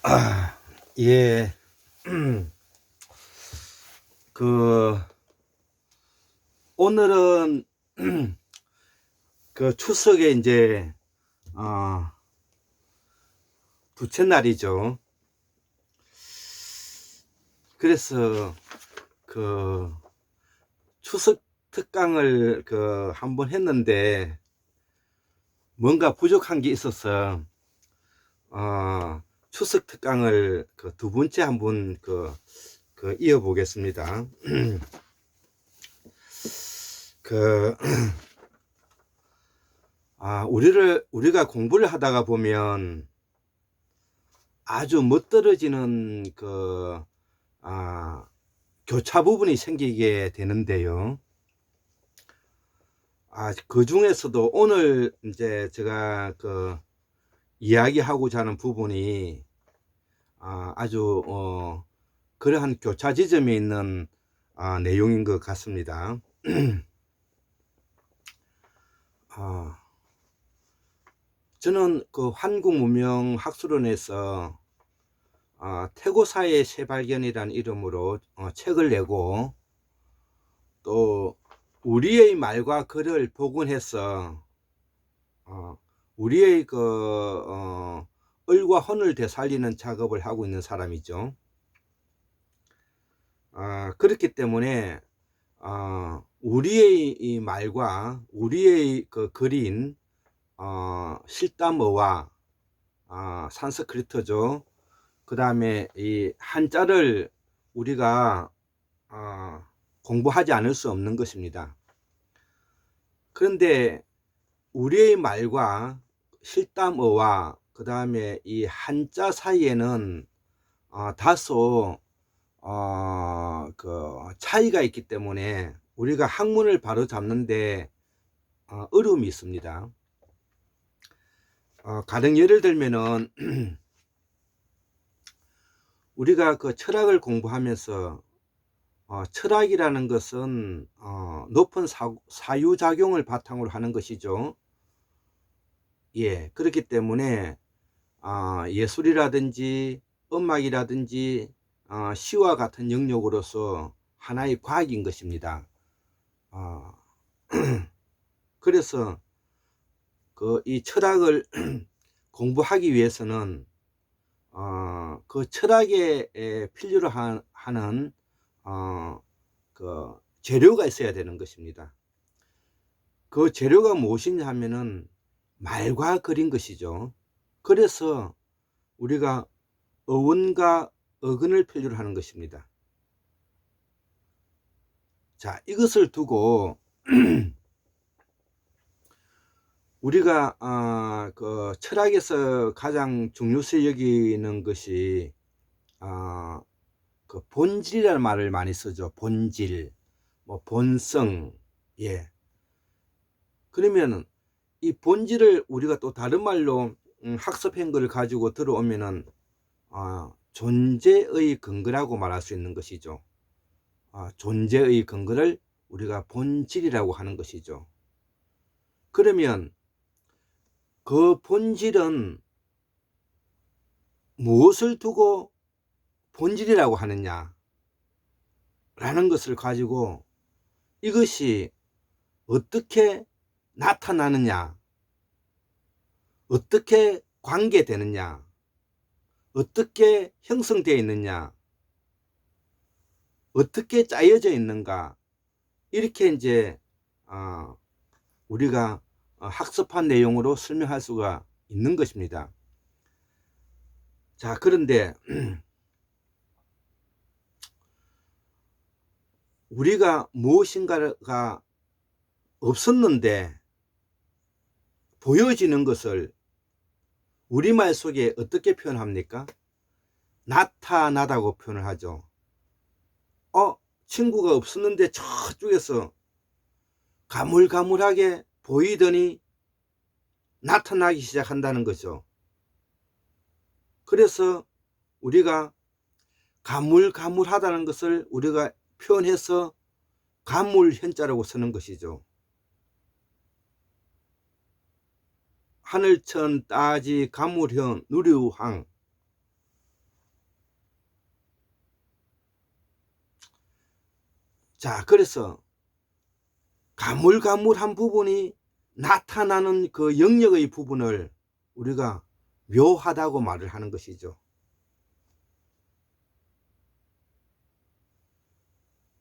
아, 예. 그 오늘은 그 추석에 이제 어 둘째 날이죠. 그래서 그 추석 특강을 한번 했는데 뭔가 부족한 게 있어서 추석 특강을 두 번째 한번 이어 보겠습니다. 그 우리가 공부를 하다가 보면 아주 멋들어지는 교차 부분이 생기게 되는데요. 그 중에서도 오늘 이제 제가 이야기하고자 하는 부분이 아주 그러한 교차 지점에 있는 내용인 것 같습니다. 저는 한국문명학술원에서 태고사의 새발견이라는 이름으로 책을 내고, 또 우리의 말과 글을 복원해서 우리의 을과 혼을 되살리는 작업을 하고 있는 사람이죠. 그렇기 때문에 우리의 이 말과 우리의 글인 실담어와 산스크리트죠. 그 다음에 이 한자를 우리가 공부하지 않을 수 없는 것입니다. 그런데 우리의 말과 실담어와 그 다음에 이 한자 사이에는 다소 차이가 있기 때문에 우리가 학문을 바로 잡는데 어려움이 있습니다. 가령 예를 들면은 우리가 철학을 공부하면서 철학이라는 것은 높은 사유작용을 바탕으로 하는 것이죠. 예, 그렇기 때문에 예술이라든지 음악이라든지 시와 같은 영역으로서 하나의 과학인 것입니다. 그래서 이 철학을 공부하기 위해서는 그 철학에 필요로 하는 재료가 있어야 되는 것입니다. 그 재료가 무엇이냐 하면은 말과 글인 것이죠. 그래서 우리가 어원과 어근을 필요로 하는 것입니다. 자, 이것을 두고 우리가 철학에서 가장 중요시 여기는 것이 본질이라는 말을 많이 쓰죠. 본질, 본성. 예. 그러면은 이 본질을 우리가 또 다른 말로 학습한 것을 가지고 들어오면은 존재의 근거라고 말할 수 있는 것이죠. 존재의 근거를 우리가 본질이라고 하는 것이죠. 그러면 그 본질은 무엇을 두고 본질이라고 하느냐 라는 것을 가지고 이것이 어떻게 나타나느냐, 어떻게 관계되느냐, 어떻게 형성되어 있느냐, 어떻게 짜여져 있는가, 이렇게 이제 우리가 학습한 내용으로 설명할 수가 있는 것입니다. 자, 그런데 우리가 무엇인가가 없었는데 보여지는 것을 우리말 속에 어떻게 표현합니까? 나타나다고 표현을 하죠. 친구가 없었는데 저쪽에서 가물가물하게 보이더니 나타나기 시작한다는 거죠. 그래서 우리가 가물가물하다는 것을 우리가 표현해서 가물현자라고 쓰는 것이죠. 하늘천 따지 가물현 누류황, 자, 그래서 가물가물한 부분이 나타나는 그 영역의 부분을 우리가 묘하다고 말을 하는 것이죠.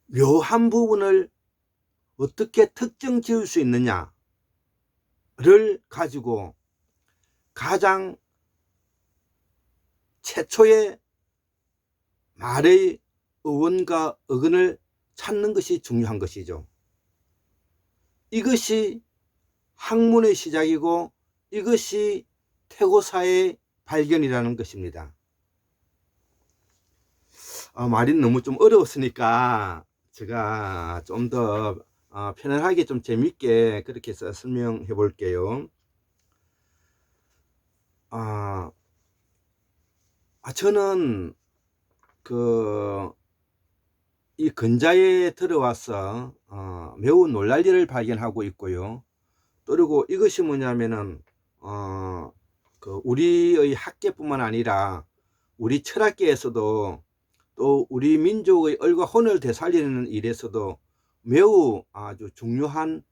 묘한 부분을 어떻게 특정 지을 수 있느냐를 가지고 가장 최초의 말의 어원과 어근을 찾는 것이 중요한 것이죠. 이것이 학문의 시작이고 이것이 태고사의 발견이라는 것입니다. 말이 너무 좀 어려웠으니까 제가 좀 더 편안하게 좀 재밌게 그렇게 해서 설명해 볼게요. 저는 이 근자에 들어와서 매우 놀랄 일을 발견하고 있고요. 그리고 이것이 뭐냐면은 우리의 학계뿐만 아니라 우리 철학계에서도 또 우리 민족의 얼과 혼을 되살리는 일에서도 매우 아주 중요한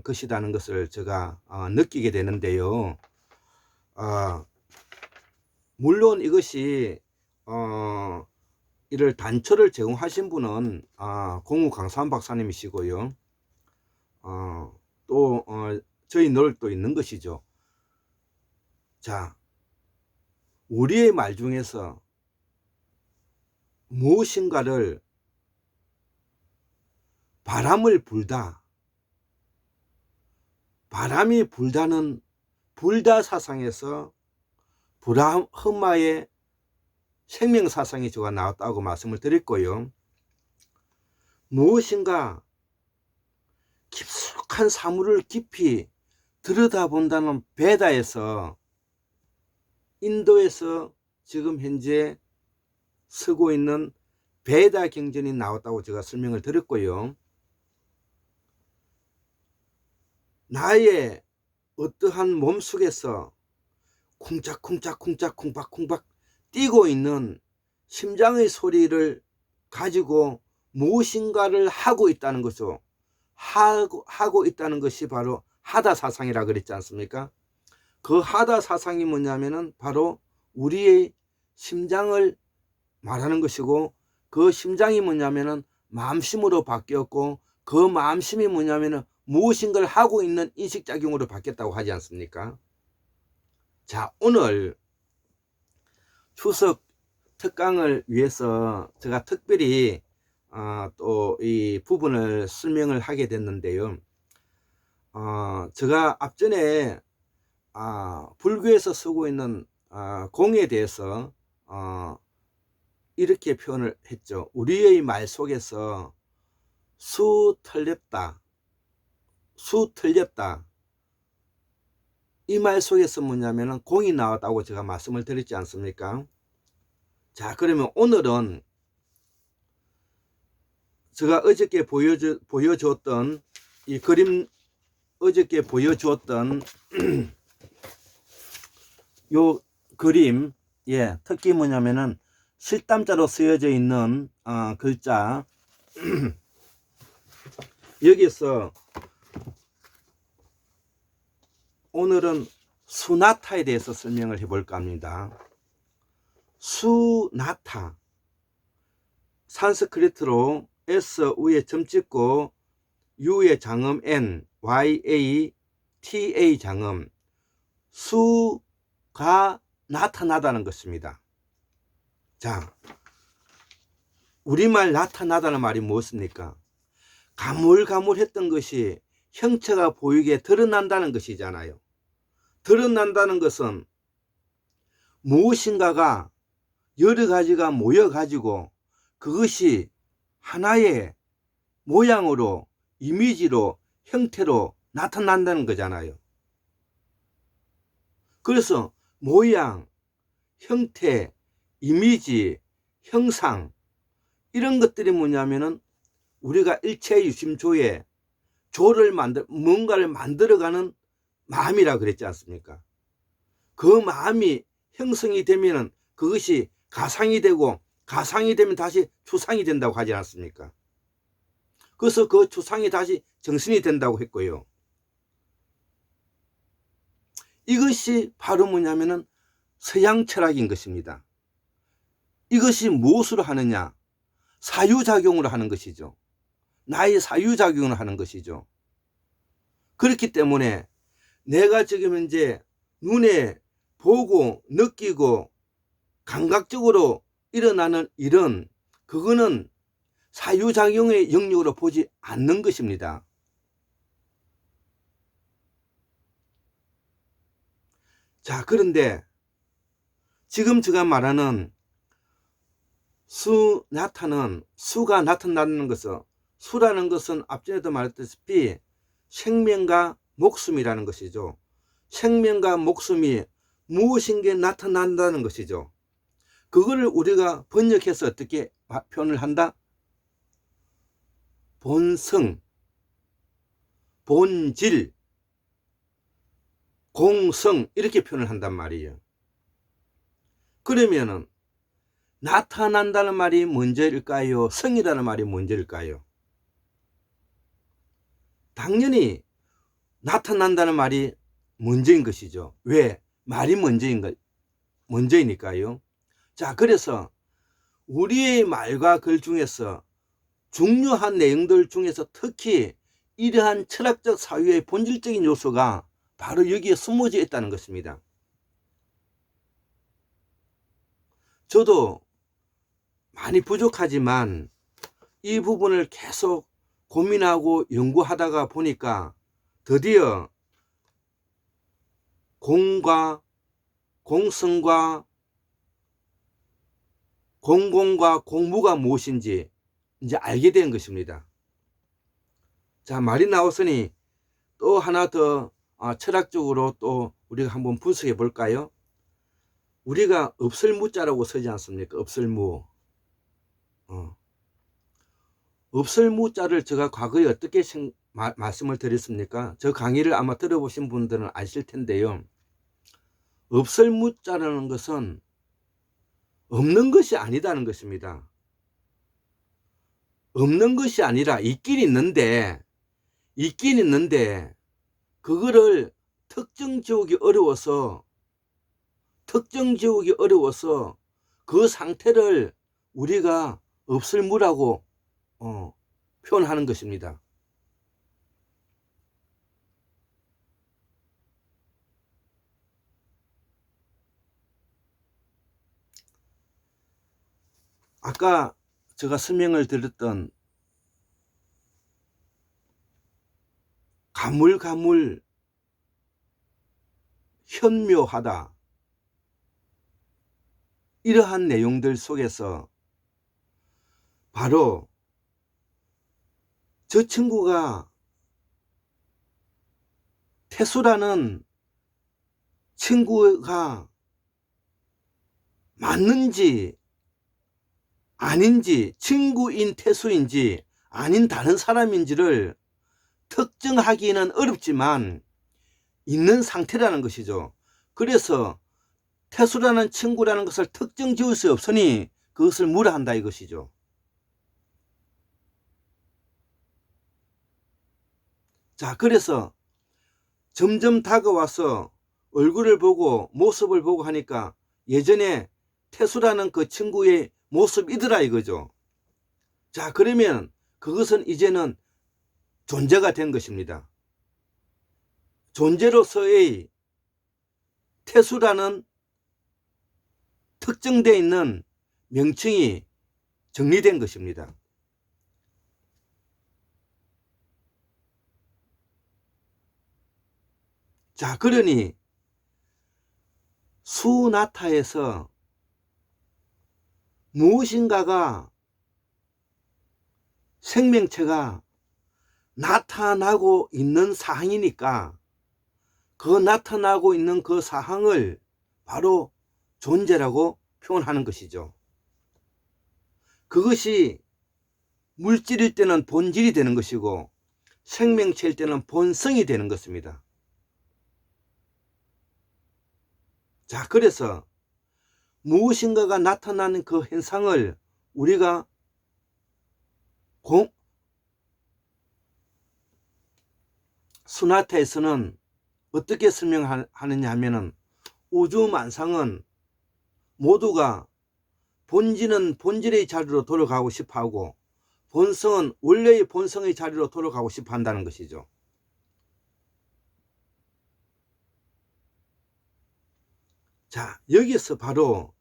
것이라는 것을 제가 느끼게 되는데요. 물론 이것이 이를 단초를 제공하신 분은 공우 강산 박사님이시고요. 또 저희 널도 있는 것이죠. 자, 우리의 말 중에서 무엇인가를 바람을 불다, 바람이 불다는 불다 사상에서 브라흐마의 생명사상이 제가 나왔다고 말씀을 드렸고요. 무엇인가 깊숙한 사물을 깊이 들여다본다는 베다에서, 인도에서 지금 현재 쓰고 있는 베다 경전이 나왔다고 제가 설명을 드렸고요. 나의 어떠한 몸속에서 쿵짝쿵짝 쿵박쿵박 뛰고 있는 심장의 소리를 가지고 무엇인가를 하고 있다는 것이죠. 하고 있다는 것이 바로 하다 사상이라 그랬지 않습니까? 그 하다 사상이 뭐냐면은 바로 우리의 심장을 말하는 것이고, 그 심장이 뭐냐면은 마음심으로 바뀌었고, 그 마음심이 뭐냐면은 무엇인가를 하고 있는 인식작용으로 바뀌었다고 하지 않습니까? 자, 오늘 추석 특강을 위해서 제가 특별히 또 이 부분을 설명을 하게 됐는데요. 제가 앞전에 불교에서 쓰고 있는 공에 대해서 이렇게 표현을 했죠. 우리의 말 속에서 수 틀렸다, 이 말 속에서 뭐냐면은 공이 나왔다고 제가 말씀을 드렸지 않습니까? 자, 그러면 오늘은 제가 어저께 보여주었던 이 그림, 어저께 보여주었던 요 그림, 특히 뭐냐면은 실담자로 쓰여져 있는 글자 여기서 오늘은 수나타에 대해서 설명을 해볼까 합니다. 수나타, 산스크리트로 S 위에 점 찍고 U의 장음 N, YATA 장음, 수가 나타나다는 것입니다. 자, 우리말 나타나다는 말이 무엇입니까? 가물가물했던 것이 형체가 보이게 드러난다는 것이잖아요. 드러난다는 것은 무엇인가가 여러 가지가 모여 가지고 그것이 하나의 모양으로, 이미지로, 형태로 나타난다는 거잖아요. 그래서 모양, 형태, 이미지, 형상, 이런 것들이 뭐냐면은 우리가 일체유심조에 뭔가를 만들어가는 마음이라 그랬지 않습니까? 그 마음이 형성이 되면은 그것이 가상이 되고, 가상이 되면 다시 추상이 된다고 하지 않습니까? 그래서 그 추상이 다시 정신이 된다고 했고요. 이것이 바로 뭐냐면은 서양 철학인 것입니다. 이것이 무엇으로 하느냐? 사유작용으로 하는 것이죠. 나의 사유작용을 하는 것이죠. 그렇기 때문에 내가 지금 이제 눈에 보고 느끼고 감각적으로 일어나는 일은 그거는 사유작용의 영역으로 보지 않는 것입니다. 자, 그런데 지금 제가 말하는 수가 나타나는 것은, 수라는 것은 앞전에도 말했다시피 생명과 목숨이라는 것이죠. 생명과 목숨이 무엇인게 나타난다는 것이죠. 그거를 우리가 번역해서 어떻게 표현을 한다? 본성, 본질, 공성 이렇게 표현을 한단 말이에요. 그러면은 나타난다는 말이 먼저일까요? 성이라는 말이 먼저일까요? 당연히 나타난다는 말이 먼저인 것이죠. 왜? 말이 먼저이니까요. 자, 그래서 우리의 말과 글 중에서 중요한 내용들 중에서 특히 이러한 철학적 사유의 본질적인 요소가 바로 여기에 숨어져 있다는 것입니다. 저도 많이 부족하지만 이 부분을 계속 고민하고 연구하다가 보니까 드디어 공과 공성과 공공과 공무가 무엇인지 이제 알게 된 것입니다. 자, 말이 나왔으니 또 하나 더 철학적으로 또 우리가 한번 분석해 볼까요? 우리가 없을무자라고 쓰지 않습니까? 없을무. 없을무자를 제가 과거에 어떻게 말씀을 드렸습니까? 저 강의를 아마 들어보신 분들은 아실 텐데요. 없을무자라는 것은 없는 것이 아니다는 것입니다. 없는 것이 아니라 있긴 있는데 그거를 특정 지우기 어려워서 그 상태를 우리가 없을무라고 표현하는 것입니다. 아까 제가 설명을 드렸던 가물가물 현묘하다 이러한 내용들 속에서 바로 저 친구가 태수라는 친구가 맞는지 아닌지, 친구인 태수인지 아닌 다른 사람인지를 특정하기는 어렵지만 있는 상태라는 것이죠. 그래서 태수라는 친구라는 것을 특정 지을 수 없으니 그것을 물어야 한다 이것이죠. 자, 그래서 점점 다가와서 얼굴을 보고 모습을 보고 하니까 예전에 태수라는 그 친구의 모습이더라 이거죠. 자, 그러면 그것은 이제는 존재가 된 것입니다. 존재로서의 태수라는 특정되어 있는 명칭이 정리된 것입니다. 자, 그러니 수나타에서 무엇인가가 생명체가 나타나고 있는 사항이니까 그 나타나고 있는 그 사항을 바로 존재라고 표현하는 것이죠. 그것이 물질일 때는 본질이 되는 것이고 생명체일 때는 본성이 되는 것입니다. 자, 그래서 무엇인가가 나타나는 그 현상을 우리가 소나타에서는 어떻게 설명하느냐 하면은 우주만상은 모두가 본질은 본질의 자리로 돌아가고 싶어 하고 본성은 원래의 본성의 자리로 돌아가고 싶어 한다는 것이죠. 자, 여기서 바로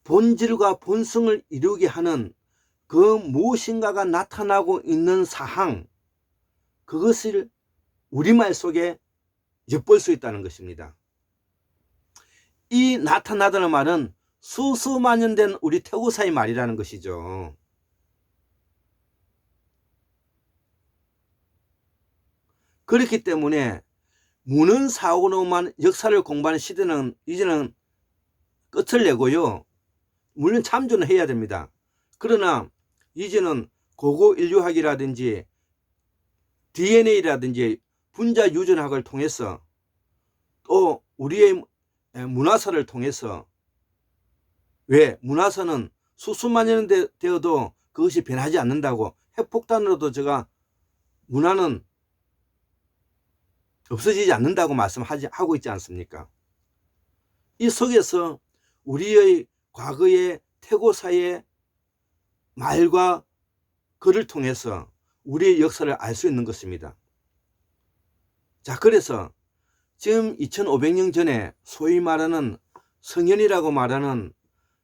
본질과 본성을 이루게 하는 그 무엇인가가 나타나고 있는 사항, 그것을 우리말 속에 엿볼 수 있다는 것입니다. 이 나타나다는 말은 수수만년 된 우리 태고사의 말이라는 것이죠. 그렇기 때문에 무는 사고로만 역사를 공부하는 시대는 이제는 끝을 내고요. 물론 참조는 해야 됩니다. 그러나 이제는 고고 인류학이라든지 DNA라든지 분자 유전학을 통해서 또 우리의 문화사를 통해서, 왜 문화사는 수수만 년 되어도 그것이 변하지 않는다고, 핵폭탄으로도 제가 문화는 없어지지 않는다고 말씀하고 있지 않습니까? 이 속에서 우리의 과거의 태고사의 말과 글을 통해서 우리의 역사를 알 수 있는 것입니다. 자, 그래서 지금 2500년 전에 소위 말하는 성현이라고 말하는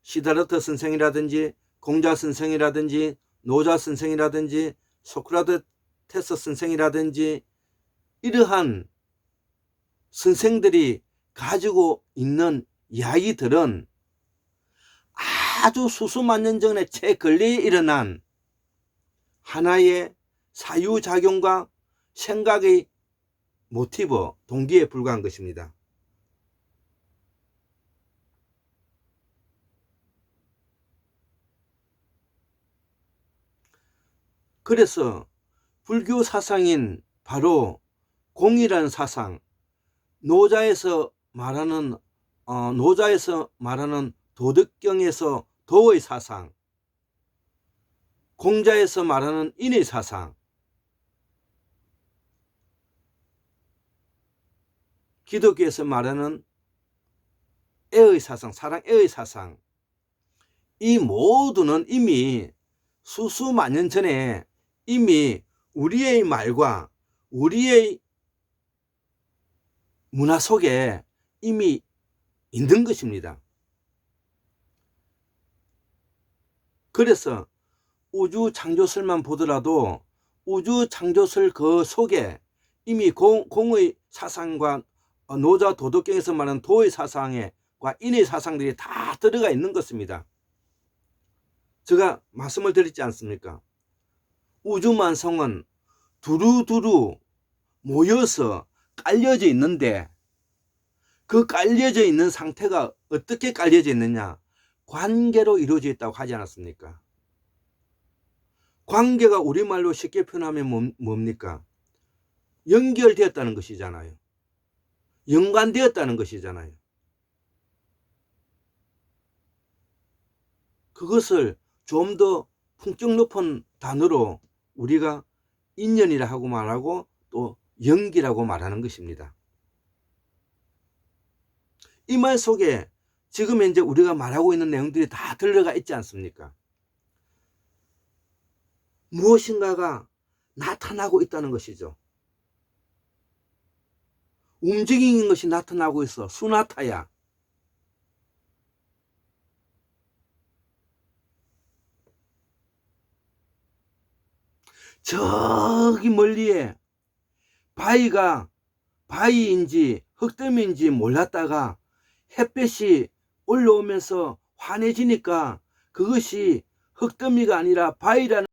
시다르타 선생이라든지 공자 선생이라든지 노자 선생이라든지 소크라테스 선생이라든지 이러한 선생들이 가지고 있는 이야기들은 아주 수수만 년 전에 최근래에 일어난 하나의 사유작용과 생각의 모티브, 동기에 불과한 것입니다. 그래서 불교 사상인 바로 공이라는 사상, 노자에서 말하는 도덕경에서 도의 사상, 공자에서 말하는 인의 사상, 기독교에서 말하는 애의 사상, 사랑 애의 사상, 이 모두는 이미 수수만 년 전에 이미 우리의 말과 우리의 문화 속에 이미 있는 것입니다. 그래서 우주 창조설만 보더라도 우주 창조설 그 속에 이미 공의 사상과 노자 도덕경에서 말하는 도의 사상과 인의 사상들이 다 들어가 있는 것입니다. 제가 말씀을 드렸지 않습니까? 우주만성은 두루두루 모여서 깔려져 있는데 그 깔려져 있는 상태가 어떻게 깔려져 있느냐? 관계로 이루어져 있다고 하지 않았습니까? 관계가 우리말로 쉽게 표현하면 뭡니까? 연결되었다는 것이잖아요. 연관되었다는 것이잖아요. 그것을 좀 더 품격 높은 단어로 우리가 인연이라 하고 말하고 또 연기라고 말하는 것입니다. 이 말 속에 지금 현재 우리가 말하고 있는 내용들이 다 들어가 있지 않습니까? 무엇인가가 나타나고 있다는 것이죠. 움직이는 것이 나타나고 있어. 수나타야. 저기 멀리에 바위가 바위인지 흙더미인지 몰랐다가 햇볕이 올라오면서 환해지니까 그것이 흙더미가 아니라 바위라는